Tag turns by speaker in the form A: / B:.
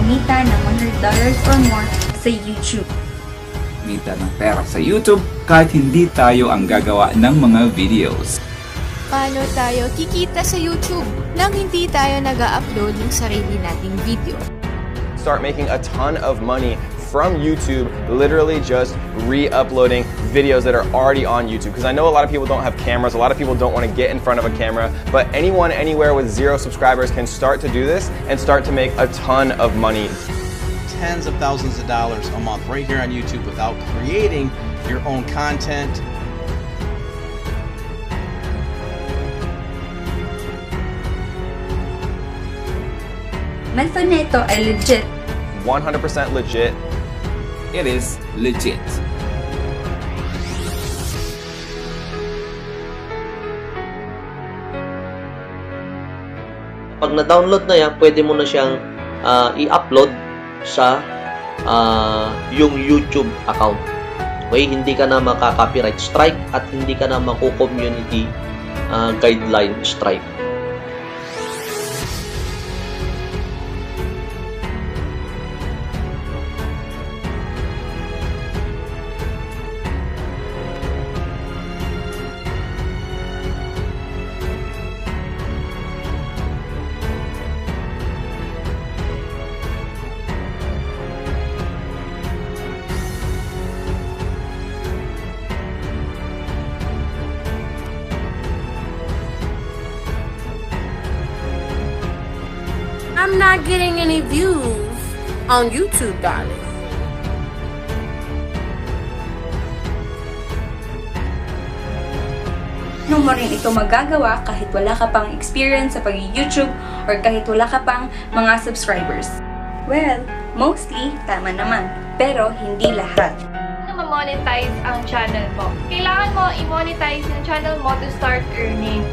A: kumita ng $100 or more sa YouTube.
B: Kumita ng pera sa YouTube kahit hindi tayo ang gagawa ng mga videos.
C: Paano tayo kikita sa YouTube nang hindi tayo nag-upload ng sarili nating video?
D: Start making a ton of money from YouTube, literally just re-uploading videos that are already on YouTube. Because I know a lot of people don't have cameras, a lot of people don't want to get in front of a camera, but anyone, anywhere with 0 subscribers can start to do this and start to make a ton of money.
E: Tens of thousands of dollars a month right here on YouTube without creating your own content.
A: Method na ito ay legit.
D: 100% legit.
B: It is legit.
F: Pag na-download na yan, pwede mo na siyang i-upload sa yung YouTube account. Okay, hindi ka na maka-copyright strike at hindi ka na maku-community guideline strike.
G: I'm not getting any views on YouTube, darling.
A: Paano mo rin ito magagawa kahit wala ka pang experience sa pag-YouTube or kahit wala ka pang mga subscribers? Well, mostly, tama naman. Pero hindi lahat.
H: Ma-monetize ang channel mo. Kailangan mo i-monetize yung channel mo to start earning.